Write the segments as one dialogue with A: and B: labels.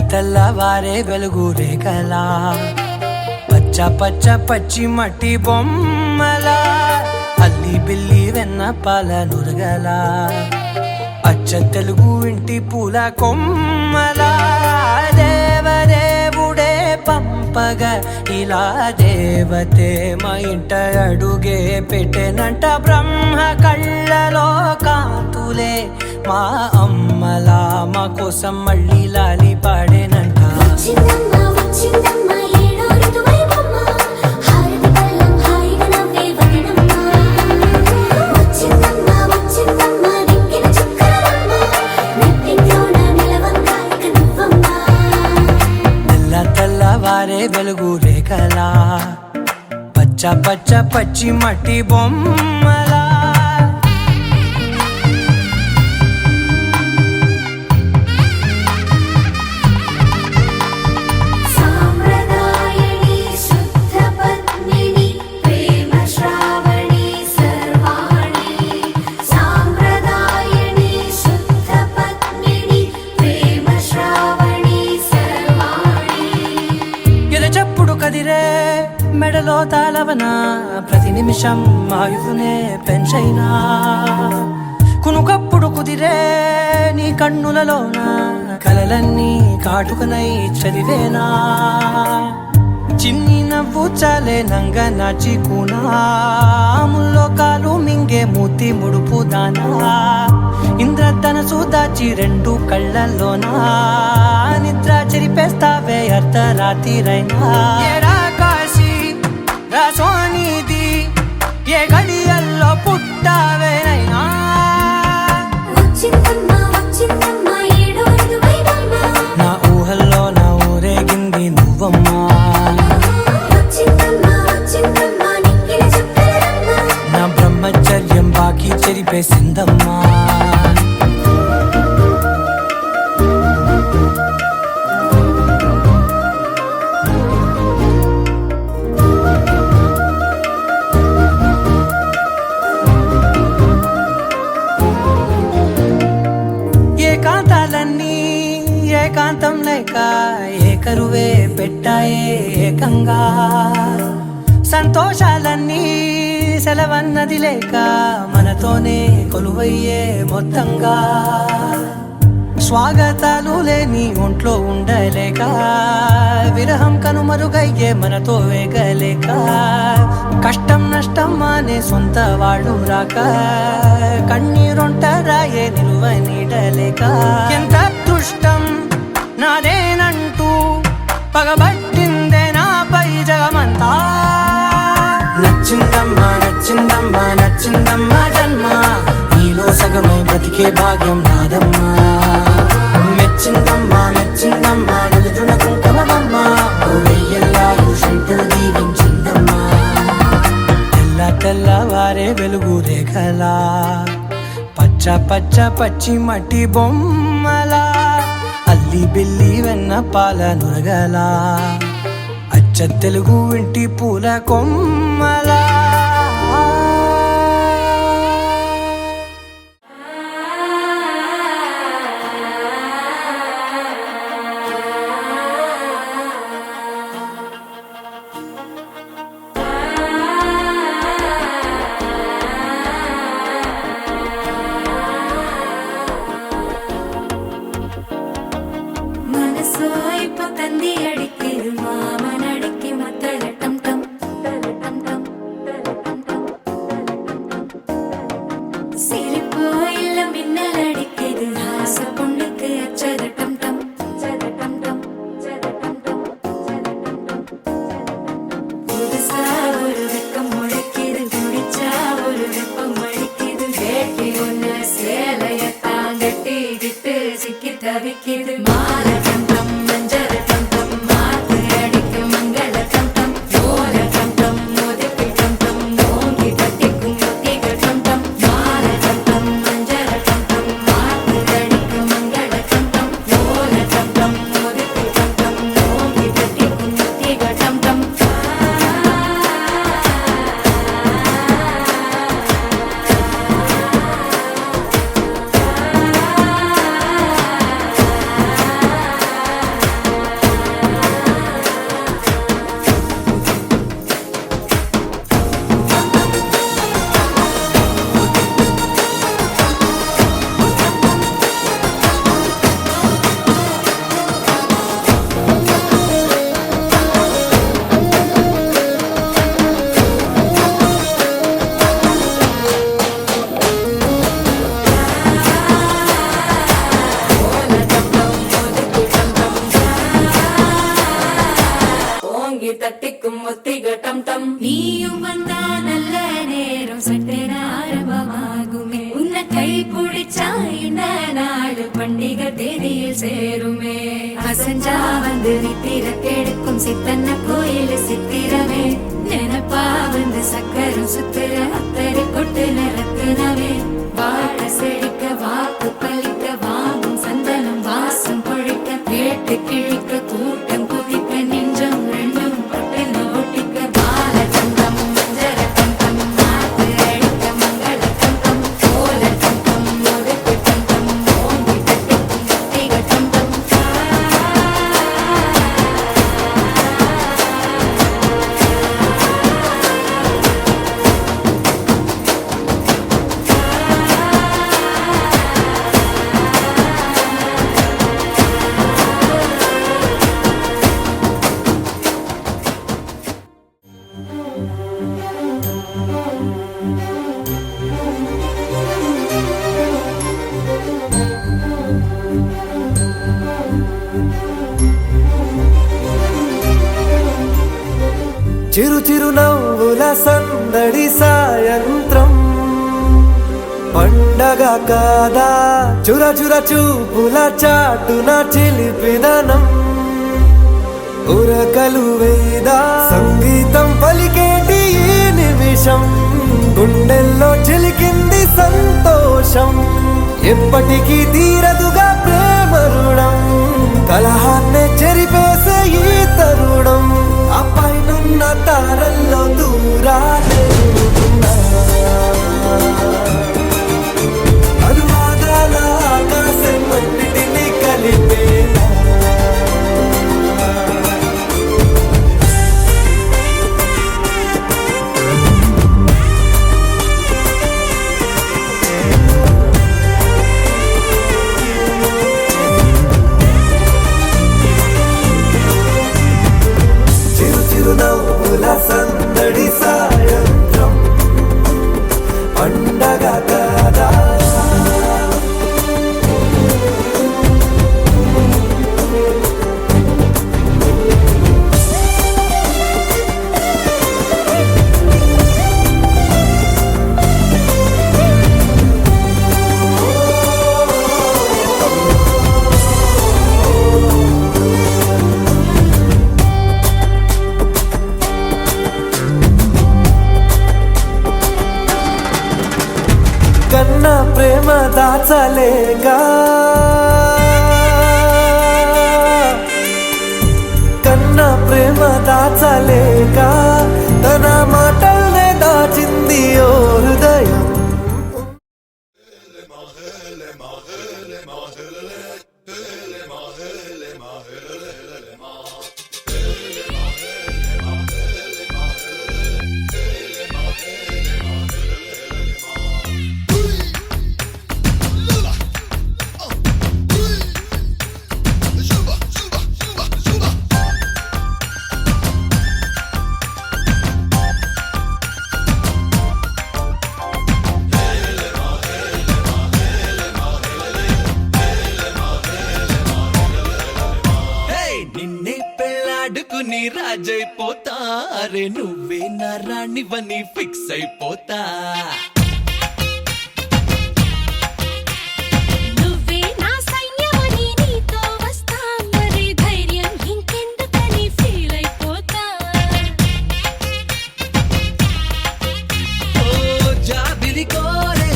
A: తెల్లవారే వెలుగు రేఖలా పచ్చ పచ్చ పచ్చి మట్టి బొమ్మలా అల్లి బిల్లి వెన్న పాల నురగలా అచ్చ తెలుగు ఇంటి పూల కొమ్మలా దేవదేవుడే పంపగా ఇలా దేవతే మా ఇంట అడుగే పెట్టెనంట బ్రహ్మ కళ్ళలో కాంతులే మా అమ్మలా మా కోసం మళ్ళీ లాలి పాడేనంట. తెల్లవారే వెలుగు రేఖలా పచ్చ పచ్చ పచ్చి మట్టి బొమ్మలా కదిరే మెడలో తాళవన ప్రతి నిమిషం ఆయువునే పెంచైనా కునుకప్పుడు కుదిరే నీ కన్నులలోన కలలన్నీ కాటుకనై చదివేనా చిన్ని నవ్వు చాలే నంగ నాచి కూనాముల్లో కాలు మింగే మూతి ముడుపు దానా ఇంద్రధనసు దాచి రెండు కళ్ళల్లోనా నిద్ర చెరిపేస్తావే అర్ధరాత్రిరైనా కాశీ రాసోనిది ఏ గడియల్లో పుట్టావేనైనా నా ఊహల్లో నా ఊరేగింది నువ్వమ్మా నా బ్రహ్మచర్యం బాకీ చెరిపేసిందమ్మా ఏకాంతాలన్నీ ఏకాంతం లేక ఏకరువే పెట్టాయే ఏకంగా సంతోషాలన్నీ సెలవన్నది లేక మనతోనే కొలువయ్యే మొత్తంగా స్వాగతాలు లేని ఒంట్లో ఉండలేక విరహం కనుమరుగయ్యే మనతో వేగలేక కష్టం నష్టం అనే సొంత వాడు రాక కన్నీరొంటరాయే నిలువ నీడలేక ఎంత అదృష్టం నాదేనంటూ పగబట్టిందే నాపై జగమంతా నచ్చిందమ్మా నచ్చిందమ్మా నచ్చిందమ్మా జన్మ నీలో సగమై బ్రతికే భాగ్యం నాదమ్మా మెచ్చిందమ్మా మెచ్చిందమ్మా నిలుచున కుంకుమమ్మా వెయ్యల్లాలు శంకరు దీవించిందమ్మా తెల్లవారే వెలుగు రేఖలా పచ్చ పచ్చ పచ్చి మట్టి బొమ్మలా అల్లి బిల్లి వెన్న పాల నురగలా అచ్చ తెలుగు ఇంటి పూల కొమ్మలా
B: நினைச்சாயின நாடு பண்டிகை தேதியில் சேருமே அசஞ்சா வந்து நித்திர கெடுக்கும் சித்தன்ன கோயில் சித்திரமே நினப்பா வந்து சக்கரம் சுத்துற அத்தரை கொட்டு நிறத்துனவே வாழ செழிக்க வாக்கு பலிக்க வாங்கும் சந்தனம் வாசம் பொழிக்க கேட்டு கிழிக்க கூட்டம் குதிக்க நெஞ்சம் ரெண்டும் பட்டுன்னு ஒட்டிக்க பால சந்தம் மஞ்சர கந்தம் மாத்து அடிக்க மங்கள கந்தம் கோல கந்தம் ஒதுக்கு கந்தம் ஓங்கி தட்டிக்கும் கத்திக கந்தம்
C: చిరు చిరు నవ్వుల సందడి సాయంత్రం పండగ కాదా చుర చుర చూపుల చాటున చిలిపిదనం ఉరకలు వేదా సంగీతం పలికేటి ఈ నిమిషం గుండెల్లో చిలికింది సంతోషం ఎప్పటికీ తీరదుగా ప్రేమ రుణం కలహాన్నే చెరిపేసే ఈ తరుణం ఆ పైనున్న తారల్లో దూరాలే అనువాదాల ఆకాశం అన్నిటినీ కలిపేనా చిరు చిరు నవ్వుల సందడి సాయంత్రం పండగ కాదా కన్నా ప్రేమ దాచలేక కన్నా ప్రేమ దాచలేక తన మాటల్నే దాచింది ఓ హృదయం
D: నిన్నే పెళ్ళాడుకుని రాజైపోతా అరే నువ్వే నా రాణివని ఫిక్స్ అయిపోతా
B: నువ్వే నా సైన్యమని నీతో వస్తా మరి ధైర్యం ఇంకెందుకని ఫీల్ అయిపోతా
D: ఓ జాబిలి కోరే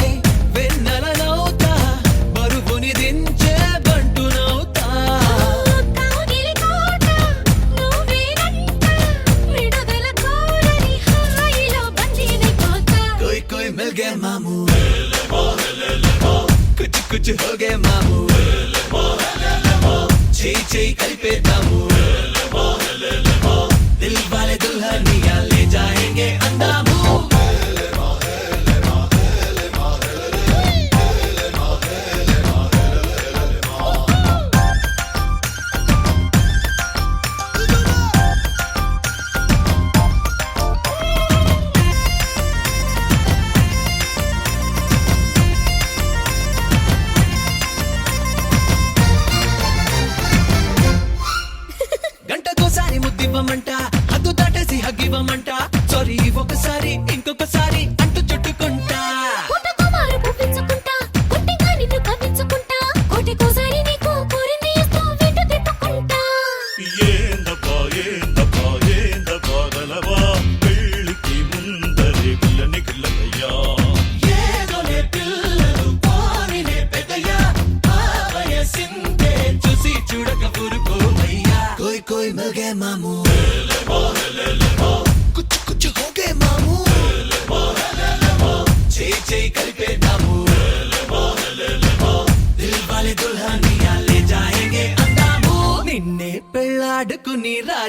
D: వెన్నెలనవుతా బరువుని దించే బంటునవుతా
B: కాగిలి కోట నువ్వేనంట విడుదల కోరని హాయిలో బందీనైపోతా
D: कोई कोई मिल गए मामू कुछ कुछ हो गए मामू చేయి చేయి కలిపేద్దాము దిల్ వాలే దుల్హనియా లే జాయేంగే అందాము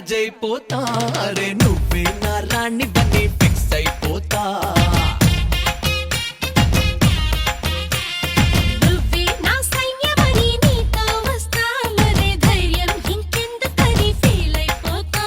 D: రాజైపోతా అరే నువ్వే నా రాణి బని ఫిక్స్ అయిపోతా
B: నువ్వే నా సైన్యమని నీతో వస్తాననే ధైర్యం ఇంకెందుకని ఫీల్ అయిపోతా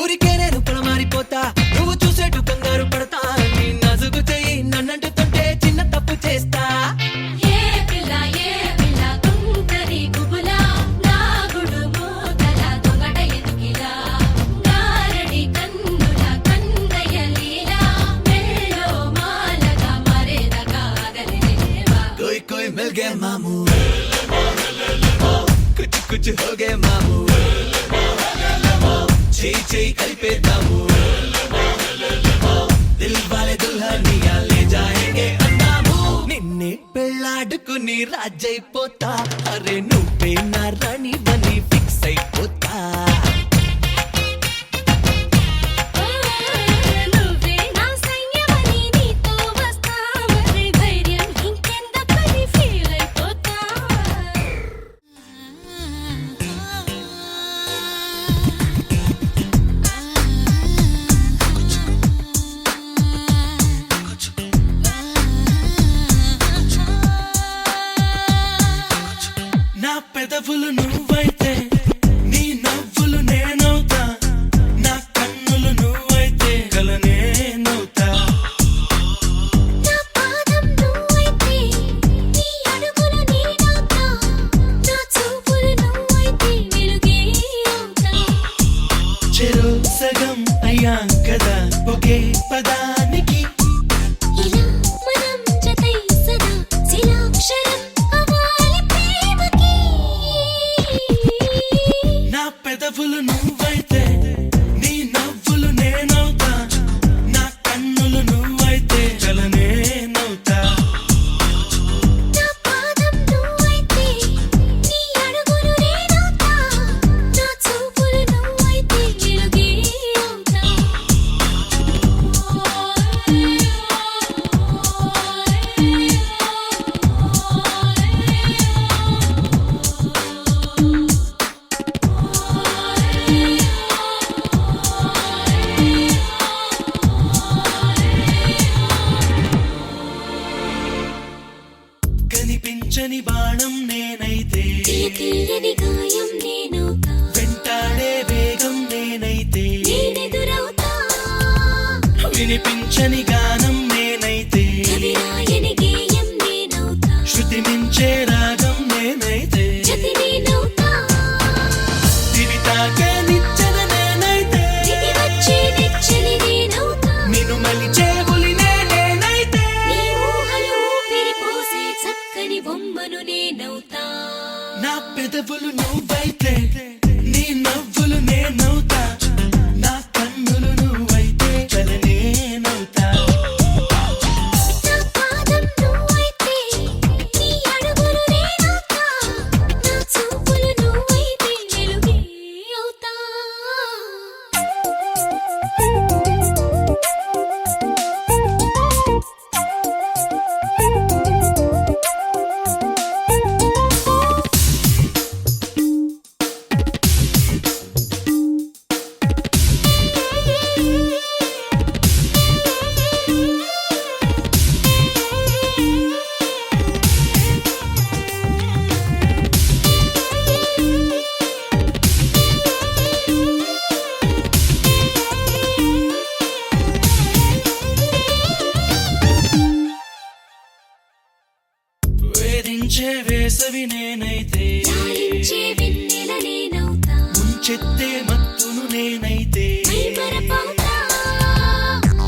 D: ఊరికే నేను పొలమారిపోతా నువ్వు చూసేటు కంగారు పడతా నీ నజుగు చెయ్యి నన్నంటుతుంటే చిన్న తప్పు చేస్తా कोई कोई मिल गए मामू कुछ कुछ हो गए मामू చేయి కలిపేద్దాము దిల్ వాలే దుల్హనియా లే జాయేంగే అందాము నిన్నే పెళ్ళాడుకుని రాజైపోతా అరే నువ్వే నా రాణి బని ఫిక్స్ అయిపోతా
B: నువ్వే నా సైన్యమని నీతో వస్తాననే ధైర్యం ఇంకెందుకని ఫీల్ అయిపోతా
C: నా పెదవులు నువ్వైతే నీ నవ్వులు నేనవుతా నా కన్నులు నువ్వైతే కల నేనవుతా
B: నా పాదం నువ్వైతే నీ అడుగులు నేనవుతా నా చూపులు నువ్వైతే వెలుగే అవుతా
C: చెరో సగం అయ్యాం కదా ఒకే పదానికి
B: ఇలా మనం జతై సదా శిలాక్షరం అవ్వాలి ప్రేమకి
C: నా పెదవులు నువ్వైతే నీ నవ్వులు నేనవుతా నా కన్నులు నువ్వైతే కల నేనవుతా
B: నా పాదం నువ్వైతే నీ అడుగులు నేనవుతా నా చూపులు నువ్వైతే వెలుగే అవుతా
C: కనిపించని బాణం నేనైతే
B: తీయని గాయం నేనవుతా
C: వెంటాడే వేగం నేనైతే
B: నేనెదురవుతా
C: వినిపించని గానం నేనైతే
B: కవిరాయని గేయం నేనవుతా
C: శృతి మించే రాగం నేనైతే
B: జతి నేనవుతా
C: దివితాకే నిచ్చెన నేనైతే
B: దిగి వచ్చే నెచ్చలి నేనవుతా
C: నిన్ను మలిచే పులినే నేనైతే
B: నీ ఊహలు ఊపిరి పోసే చక్కని బొమ్మను నేనవుతా
C: నా పెదవులు నువ్వైతే నీ నవ్వులు నేనవుతా నా కన్నులు నువ్వైతే కల నేనవుతా
B: నా పాదం నువ్వైతే నీ అడుగులు నేనవుతా నా చూపులు నువ్వైతే వెలుగే అవుతా
C: నేనైతే
B: లాలించే వెన్నెల నేనవుతా
C: ముంచెత్తే మత్తును నేనైతే
B: మైమరపవుతా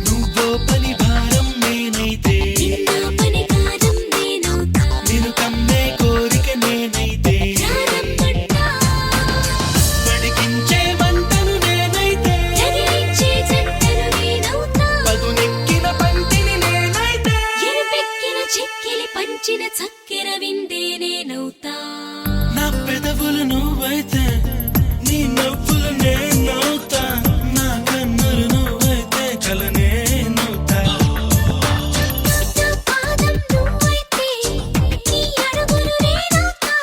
C: నువ్వో పని భారం నేనైతే
B: నిన్న పని కారం నేనవుతా
C: నిన్ను కమ్మే కోరిక నేనైతే
B: ప్రారంభంటా
C: పడికించే వంటను నేనైతే
B: రగిలించే జంటను నేనవుతా
C: పదునెక్కిన పంటిని నేనైతే
B: ఎరుపెక్కిన చెక్కిలి పంచిన చక్కెర విందే నేనవుతా
C: నా పెదవులు నువ్వైతే నీ నవ్వులు నేనవుతా నా కన్నులు నువ్వైతే కల నేనవుతా
B: నా పాదం నువ్వైతే నీ అడుగులు నేనవుతా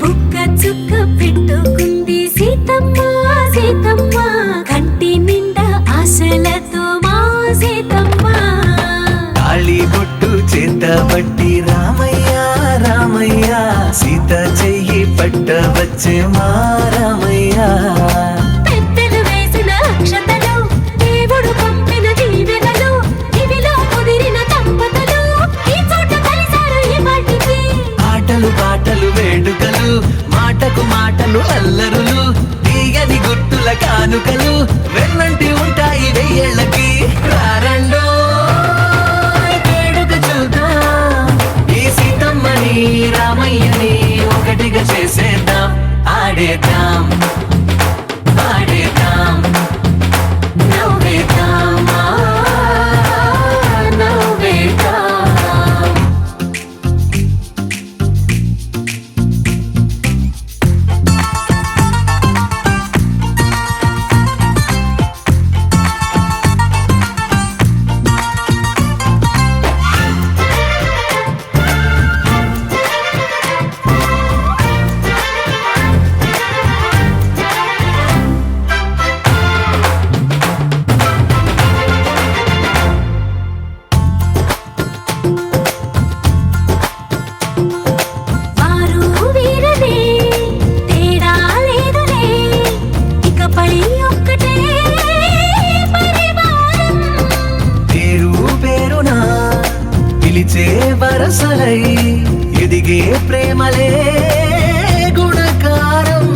B: బుక్క చుక్క పెట్టుకుంది సీతమ్మ సీతమ్మ కంటి నిండా ఆశలతో మా సీతమ్మ
D: తాళి బొట్టు చేత పట్టి రామయ్య రామయ్య సీత చెయ్యి పట్ట వచ్చే మా రామయ్య
B: పెద్దలు వేసిన అక్షతలు దేవుడు పంపిన దీవెనలు ఇవిలో కుదిరిన దంపతులు ఈ చోట కలిసారు ఈ పాటికి
D: ఆటలు పాటలు వేడుకలు మాటకు మాటలు అల్లరులు తీయని గుర్తుల కానుకలు వెన్నంటి ఉంటాయి వెయ్యేళ్ళకి రారండో వేడుక చూద్దాం ఈ సీతమ్మని రామయ్యని ఒకటిగా చేసేద్దాం ఆడేద్దాం ఆడేద్దాం
B: నవ్వేద్దాం నవ్వేద్దాం వారు వీరలే తేడా లేదులే ఇకపై ఒక్కటే పరివారం
D: పేరు పేరునా పిలిచే వరసలై ఎదిగే ప్రేమలే గుణకారం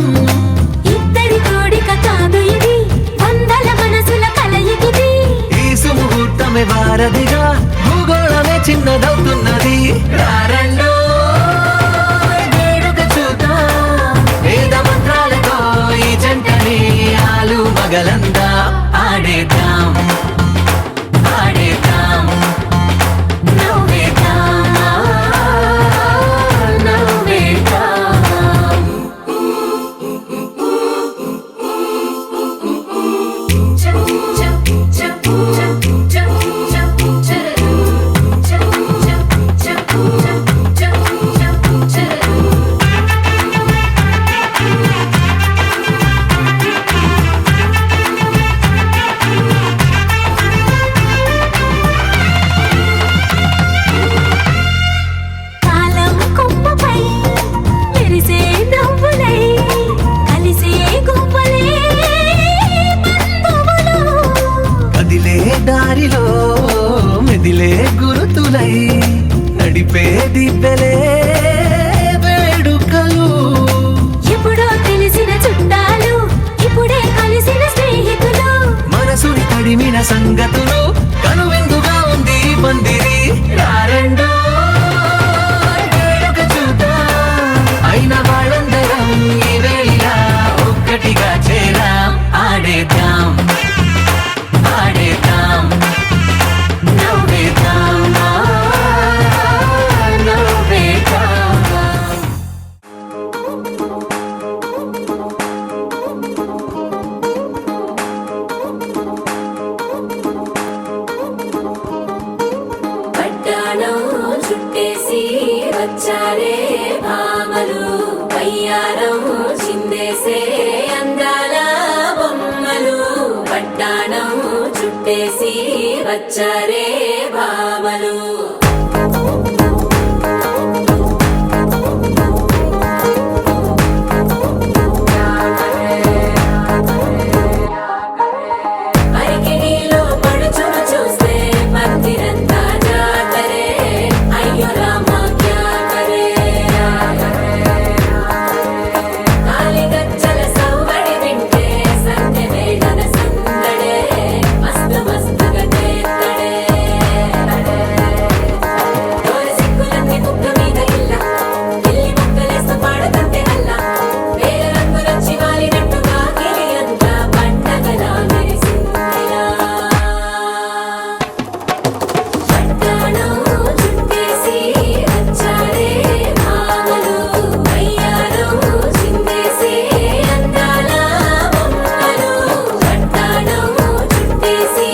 B: ఇద్దరి కోడిక కాదు ఇది వందల మనసుల కలయికిది
D: ఈ సుముహూర్తమే వారధిగా భూగోళమే చిన్నదవుతున్నది రారండో వేడుక చూద్దాం వేద మంత్రాలతో ఈ జంటని ఆలు మగలందా ఆడేద్దాం ఆడేద్దాం
B: నవ్వేద్దాం నవ్వేద్దాం
D: దిబ్బెలే వేడుకలు
B: ఎప్పుడో తెలిసిన చుట్టాలు ఇప్పుడే కలిసిన స్నేహితులు
D: మనసుని తడిమిన సంగతులు కనువిందుగా ఉంది పందిరి రారెండో వేడుక చూద్దాం అయిన వాళ్ళందరం ఈ వేళ ఒక్కటిగా చేరాం ఆడేద్దాం ఆడేద్దాం నవ్వేద్దాం నవ్వేద్దాం
B: పట్టాణం చుట్టేసి వచ్చారే భామలు వయ్యారం చిందేసే అందాల బొమ్మలు పట్టాణం చుట్టేసి వచ్చారే భామలు అరికిణీలో పడుచును చూస్తే మందిరంతా జాతరే అయ్యో రామా క్యా కరే కాలిగజ్జల సవ్వడి వింటే సంధ్య వేళన సందడే మస్తు మస్తుగా చేత్తడే తోరి సిక్కులన్నీ ముక్క మీద ఇల్ల గిల్లి ముక్కలేస్తూ పాడుతుంటే అల్లా వేల రంగులొచ్చి వాలినట్టుగా గిలి అంతా పండగలా మెరిసిందిలా పట్టాణం చుట్టేసి వచ్చారే భామలు వయ్యారం చిందేసే అందాల బొమ్మలు పట్టాణం చుట్టేసి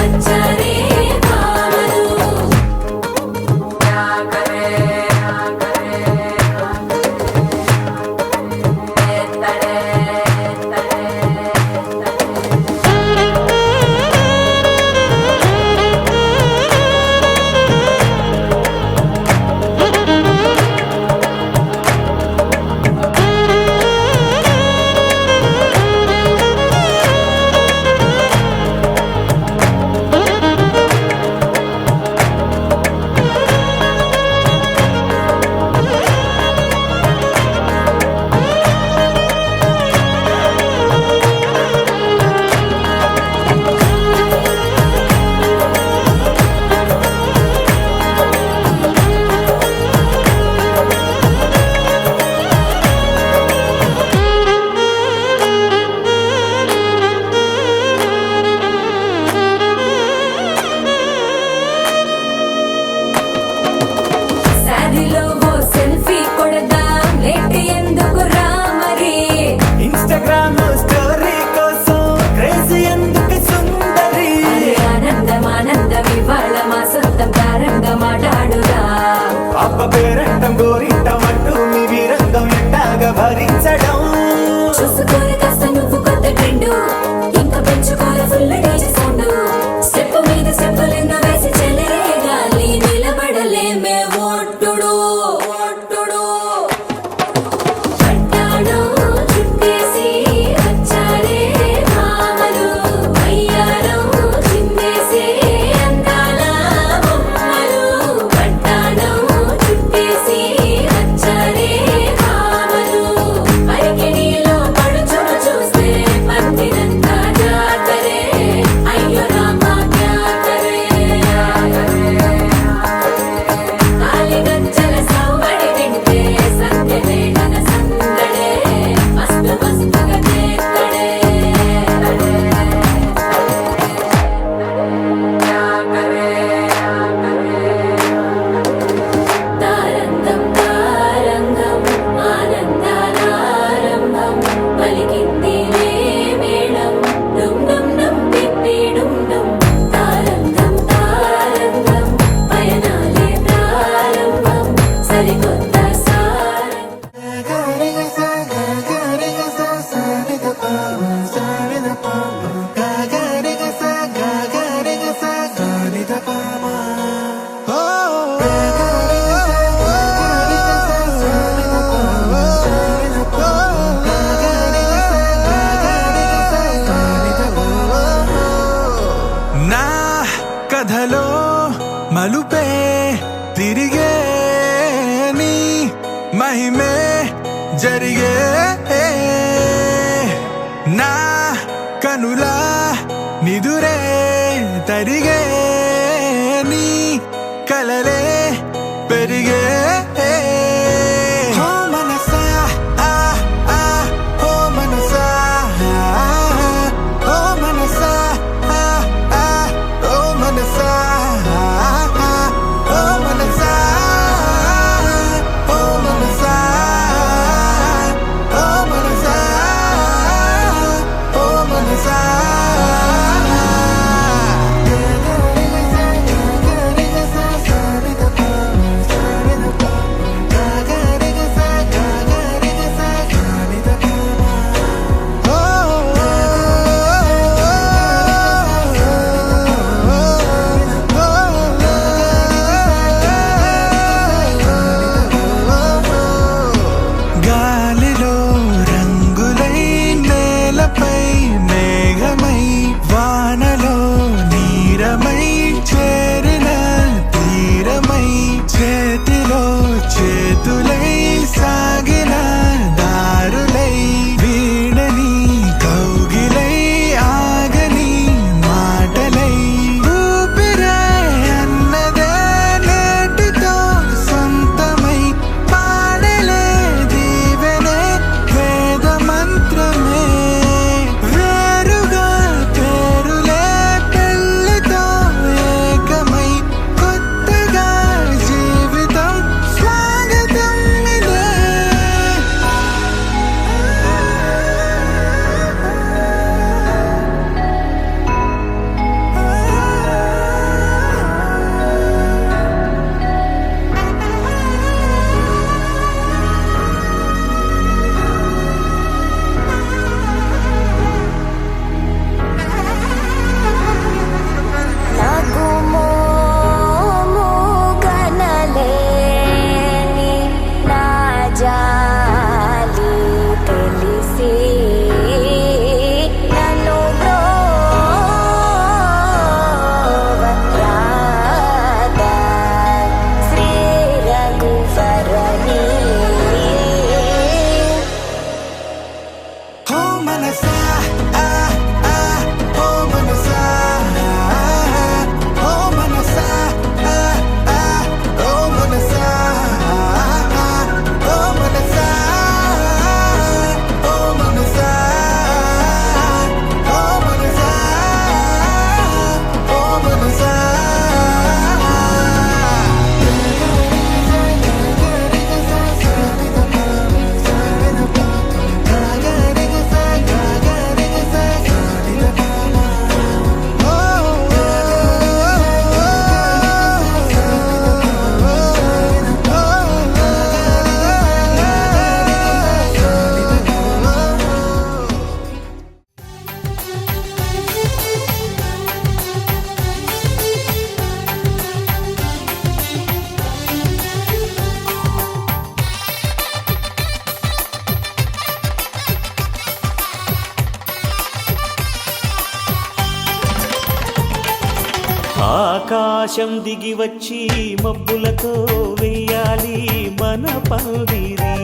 B: వచ్చారే భామలు శారీలో ఓ సెల్ఫీ కొడదాం లేట్ ఎందుకు రా మరి
C: ఇన్స్టాగ్రామ్ స్టోరీ కోసం క్రేజీ ఎందుకు సుందరి
B: ఆనందం ఆనందం ఇవాళ మా సొంతం తారంగా మాట్లాడురా
C: అప్ప పేరంటం గోరింటం అంటూ మీ వీరంగం ఎట్టాగా భరించడం
B: చూసుకోరు కాస్త నువ్వు కొత్త ట్రెండ్ ఇంకా పెంచుకోరు ఫుల్ డీజే సౌండ్ స్టెప్ మీద స్టెప్పులెన్నో వేసి చెలరే గాలి నిలబడలేమే ఒట్టుడు ఒట్టుడు పట్టాణం చుట్టేసి వచ్చారే భామలు వయ్యారం చిందేసే అందాల బొమ్మలు పట్టాణం చుట్టేసి వచ్చారే భామలు అరికిణీలో పడుచును చూస్తే మందిరంతా జాతరే అయ్యో రామా క్యా కరే కాలిగజ్జల సవ్వడి వింటే సంధ్య వేళన సందడే మస్తు మస్తుగా చేత్తడే తారంగం తారంగం ఆనందానారంభం పలికిందిలే మేళం డుమ్ డుమ్ డుమ్ తిప్పి డుమ్ డుమ్ తారంగం తారంగం పయనాలే ప్రారంభం సరికొత్త సారం
C: నా కథలో మలుపే తిరిగే మహిమే జరిగే నా కనులా నిదురే తరిగే నీ కలలే పెరిగే ఓ మనసా ఆ ఆ ఓ మనసా ఓ మనసా ఆ ఆ ఓ మనసా ఓ మనసా ఓ మనసా ఓ మనసా ఓ మనసా గాలిలో రంగులై నేలపై మేఘమై వానలో నీరమై చేరిన తీరమై చేతిలో చేతులై సాగిన దారులై వీడని కౌగిలై ఆగని మాటలై ఊపిరే అన్నదే నేటితో సొంతమై పాడలే దీవెనే వేద మంత్రమే వేరుగా పేరులే పెళ్ళితో ఏకమై కొత్తగా జీవితం స్వాగతం ఇదే
E: నాకు మోము కనలేని నా జాలి తెలిసి నన్ను బ్రోవరాదా శ్రీ రఘువరని
C: ఓ మనసా ఆ ఆ ఓ మనసా ఓ మనసా ఆ ఆ ఓ మనసా ఓ మనసా ఓ మనసా ఓ మనసా ఓ మనసా
F: ఆకాశం దిగి వచ్చి మబ్బులతో వెయ్యాలి మన పందిరి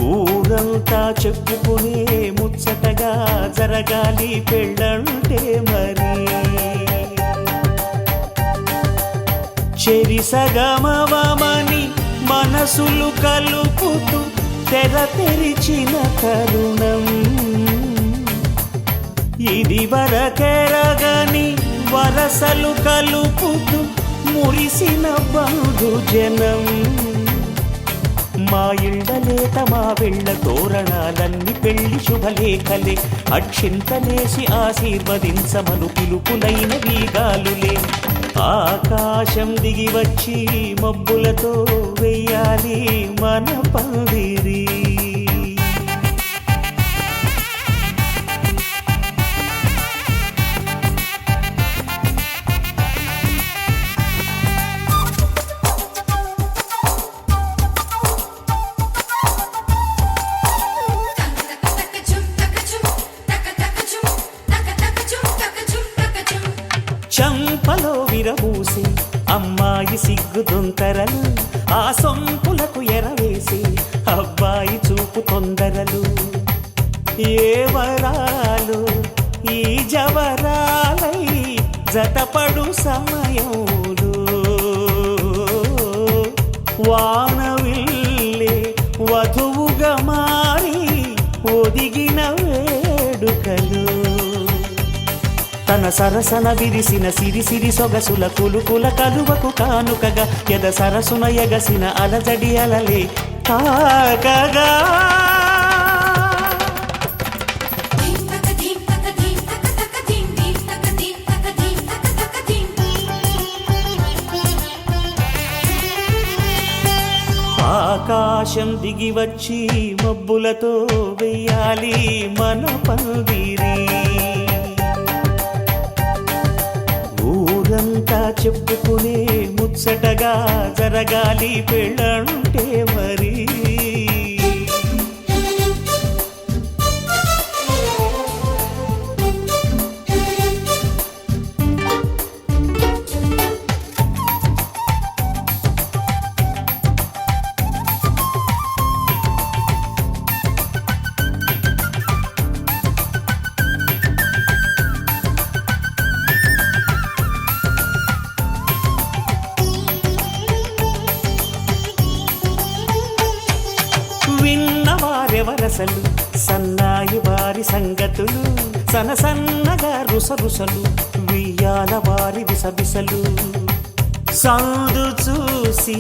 F: ఊరంతా చెప్పుకునే ముచ్చటగా జరగాలి పెళ్ళంటే మరి చెరి సగమవమని మనసులు కలుపుతూ తెర తెరిచిన తరుణం ఇది వరకెరగని వరసలు కలుపుతూ మురిసిన బంధుజనం మా ఇళ్ళలేత మా వెళ్ళ తోరణాలన్నీ పెళ్లి శుభలేఖలే అక్షింతలేసి ఆశీర్వదించమను పిలుపులైన వీగాలులే ఆకాశం దిగి వచ్చి మబ్బులతో వెయ్యాలి మన పందిరి చంపలో విరబూసి అమ్మాయి సిగ్గు దొంతరలు ఆ సొంపులకు ఎరవేసి అబ్బాయి చూపు తొందరలు ఏ వరాలు ఈ జవరాలై జతపడు సమయంలో వానవిల్లే వధువుగా మారి ఒదిగిన వేడుకలు తన సరసన విరిసిన సిరిసిరి సొగసుల కులుకుల కలువకు కానుకగా ఎద సరసున ఎగసిన అలజడి అలలే తాకగా ఆకాశం దిగి వచ్చి మబ్బులతో వెయ్యాలి మన పందిరి ఊరంతా చెప్పుకునే ముచ్చటగా జరగాలి పెళ్ళంటే మరి విన్నవారెవరసలు సన్నాయి వారి సంగతులు సన్నగా రుసరుసలు వియ్యాల వారి విసబిసలు సందు చూసి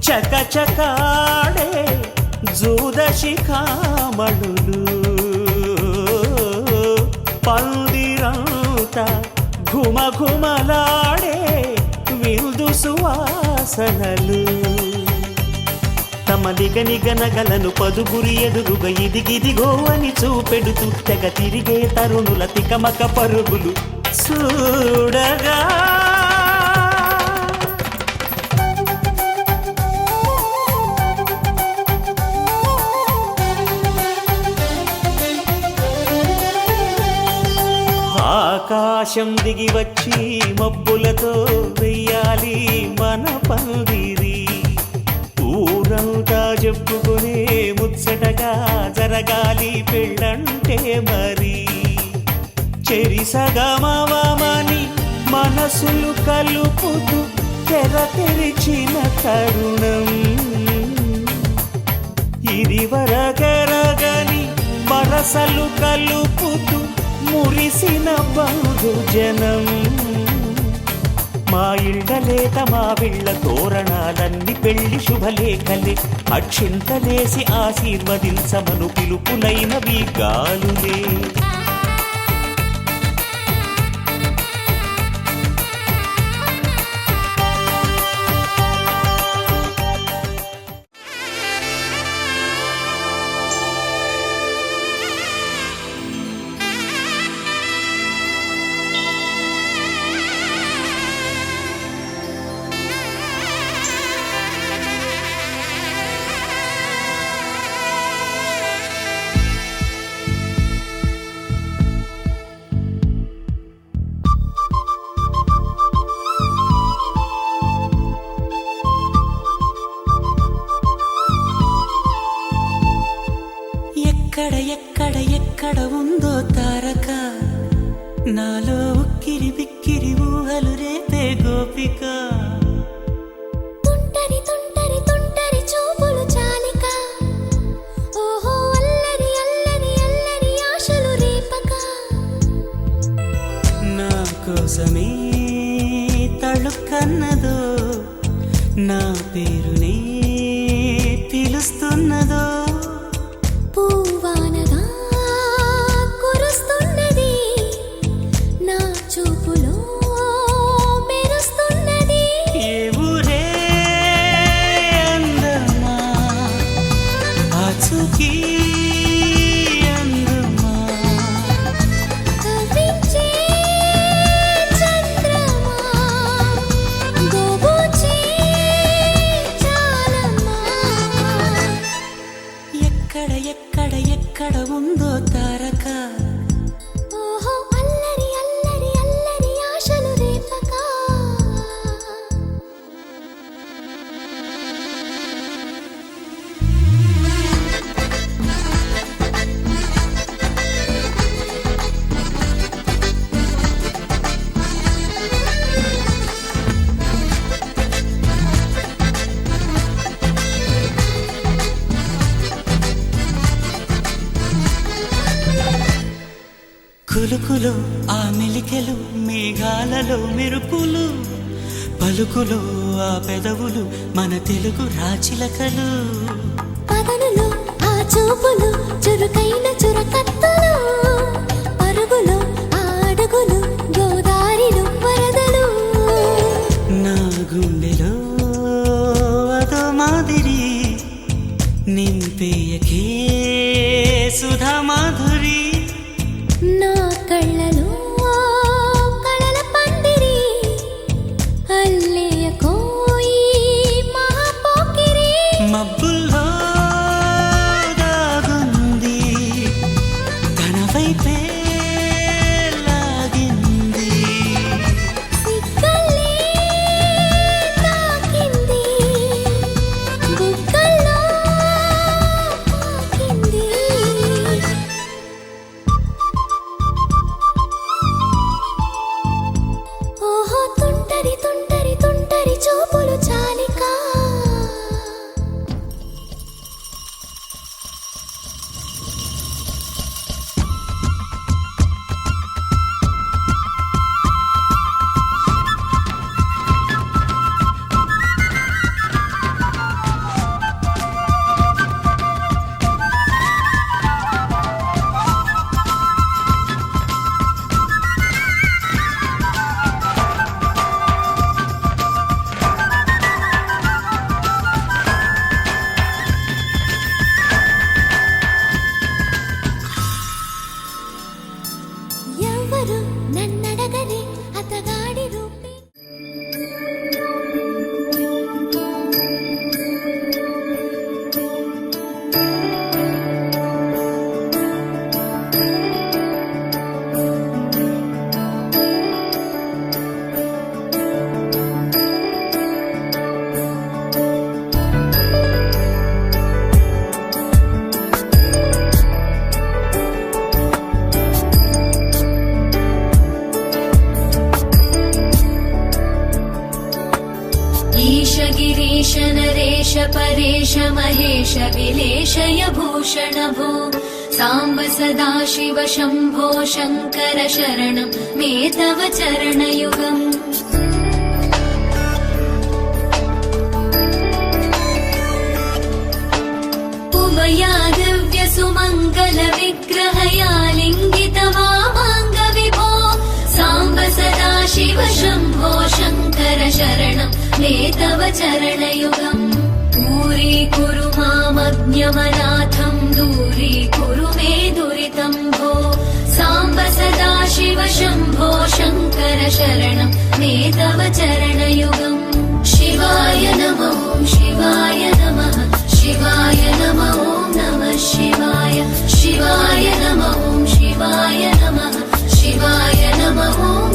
F: చకచకాడే జూదశిఖామణులు పందిరంతా ఘుమఘుమలాడే విందు సువాసనలు తమ నిగనగలను పదుగురి ఎదురుగా ఇదిగిదిగో అని చూపెడుతూ తెగ తిరిగే తరుణుల తికమక పరుగులు చూడగా ఆకాశం దిగి వచ్చి మబ్బులతో వెయ్యాలి మన పందిరి ఊరంతా చెప్పుకునే ముచ్చటగా జరగాలి పెళ్ళంటే మరి చెరిసగమని మనసులు కలుపుతూ తెర తెరిచిన తరుణం ఇది వరగరగని వరసలు కలుపుతూ మురిసిన బంధుజనం మా ఇళ్ళలేత మా విళ్ళ తోరణాలన్నీ పెళ్లి శుభలేఖలే అక్షింతలేసి ఆశీర్వదించమను పిలుపులైనవి గాలులే
G: ఎక్కడ ఉందో తారక నాలో ఉక్కిరి బిక్కిరి ఊహలు రేపే గోపిక
E: తుంటరి తుంటరి తుంటరి చూపులు చాలిక ఓహో అల్లరి అల్లరి అల్లరి ఆశలు రేపక
G: నా కోసమే తళుక్కన్నదో నా పేరునే పిలుస్తున్నదో
E: పూవానగా కురుస్తున్నది నా చూపులో మెరుస్తున్నది
G: ఏ ఊరే అందమా ఆచూకీ అందమా
E: కవించే చంద్రమా గోబూచే చాలమా
G: ఎక్కడ ఉందో తారక
E: ఓహో అల్లరి అల్లరి అల్లరి
G: కులుకులో ఆ మెలికెలు మేఘాలలో మెరుపులు పలుకులో ఆ పెదవులు మన తెలుగు రాచిలకలు
E: పదనులో ఆ చూపులు చురుకైన చురకత్తలు పరుగులో ఆ అడుగులు గోదారిలో వరదలు
G: నా గుండెలో అదో మాదిరి నింపేయకే సుధా మాధురి
E: నా కళ్ళలో కళల పందిరి అల్లేయ కోయి మహాపోకిరి
G: మబ్బుల్లో దాగుంది తన వైపే లాగింది
E: సిగ్గల్లే తాకింది బుగ్గల్లో తాకింది ఓహో తుంటరి తుంటరి తుంటరి చూపులు చాలికా ఎవరు నన్నడగని అతగాడి రూపే
B: ईश गिरीश नरेश परेश महेश विलेशय भूषण भो साम्ब सदा शिव शम्भो शङ्कर शरणं मे तव चरणयुगम् उमया दिव्य सुमङ्गल विग्रहया लिङ्गित वामाङ्ग विभो साम्ब सदा शिव शम्भो शङ्कर शरणं मे तव चरणयुगम् दूरीकुरु मामज्ञमनाथं दूरीकुरु मे दुरितं भो साम्ब सदा शिव शम्भो शङ्कर शरणं मे तव चरणयुगम् शिवाय नमो शिवाय नमः शिवाय नमो नमः शिवाय शिवाय नमो शिवाय नमः शिवाय नमो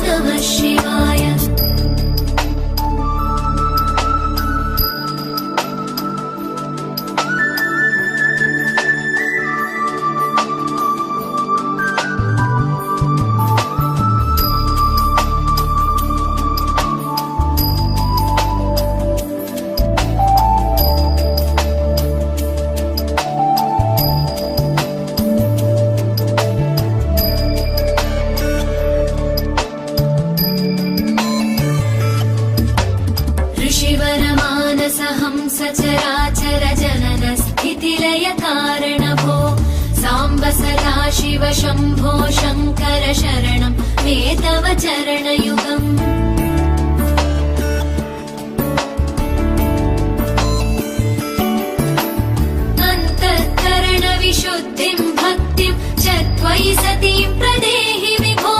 B: नमः शिवाय सचराचर जनन स्थितिलय कारण भो साम्ब सदा शिव शम्भो शङ्कर शरणं मे तव चरणयुगम् अन्तःकरण विशुद्धिं भक्तिं च त्वयि सतीं प्रदेहि विभो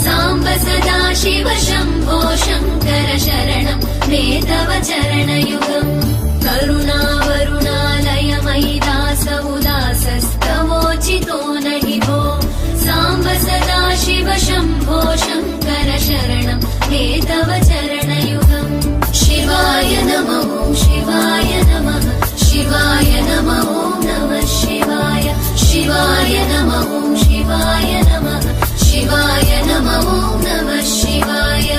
B: साम्ब सदा शिव शम्भो शङ्कर शरणं मे तव चरणयुगम् करुणावरुणालय मयि दास उदासस्तवोचितो न हि भो साम्ब सदा शिव शम्भो शङ्कर शरणं मे तव चरणयुगम् शिवाय नमो शिवाय नमः शिवाय नमो नमः शिवाय शिवाय नमो शिवाय नमः शिवाय नमो नमः शिवाय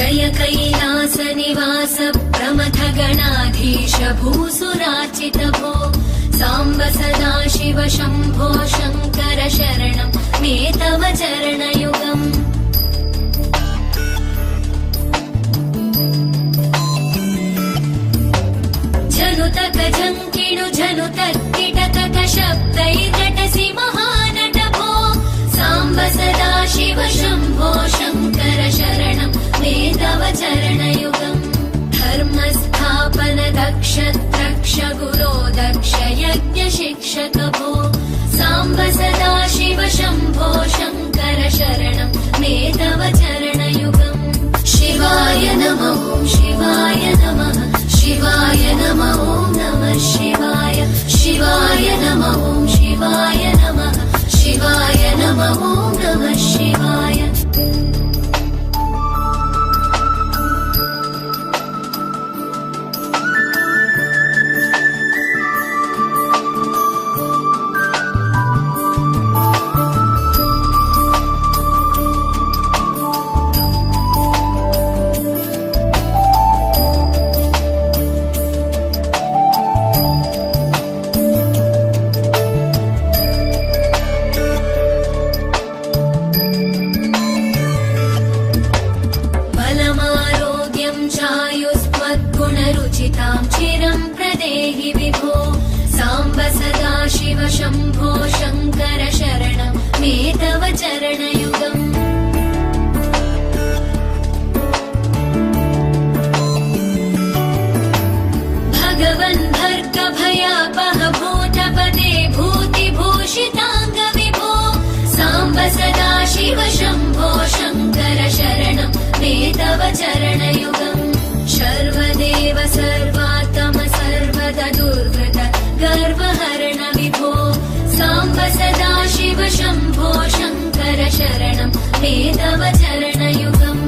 B: जय कैलास निवास प्रमथ गणाधीश भूसुरार्चित भो साम्ब सदा शिव शम्भो शङ्कर शरणं मे तव चरणयुगम् जनुतक झङ्किणु जनुतक्किटतक शब्दैर्नटसि महानट भो साम्ब सदा शिव शम्भो शङ्कर शरणं मे तव चरणयुगम् धर्मस्थापन दक्ष द्रक्ष गुरो दक्ष यज्ञ शिक्षक भो साम्ब सदा शिव शम्भो शङ्कर शरणं मे तव चरणयुगम् शिवाय नमः शिवाय नमः शिवाय नमः नमः शिवाय शिवाय नमः शिवाय नमः शिवाय नमः नमः शिवाय चायुस्त्वद्गुणरुचितां चिरं प्रदेहि विभो साम्ब सदा शिव शम्भो शङ्कर शरणं मे तव चरणयुगम् भगवन् भर्ग भयापह भूतपदे भूतिभूषिताङ्ग विभो साम्ब सदा शिव शम्भो शङ्कर शरणं मे तव चरणयुगम् सर्वदेव सर्वात्म सर्वद दुर्वृत गर्वहरण विभो साम्ब सदा शिव शम्भो शङ्कर शरणं मे तव चरणयुगम्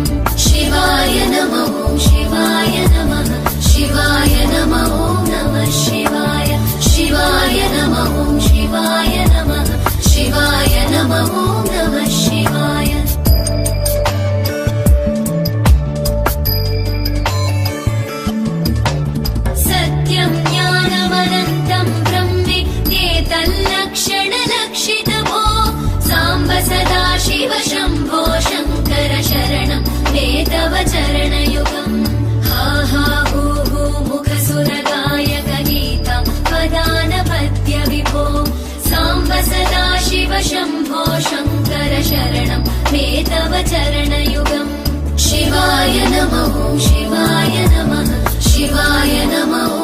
B: शिवाय नमः शिवाय नमः शिवाय नमः नमः शिवाय शिवाय नमः शिवाय नमः शिवाय नमः नमः शिवाय सत्यं ज्ञानमनन्तं ब्रह्मेत्येतल्लक्षणलक्षित भो साम्ब सदा शिव शम्भो शङ्कर शरणं मे तव चरणयुगम् हा हा हू हू मुखसुरगायक गीतं वदानपद्य विभो साम्ब सदा शिव शम्भो शङ्कर शरणं मे तव चरणयुगम् शिवाय नमः शिवाय नमः शिवाय नमः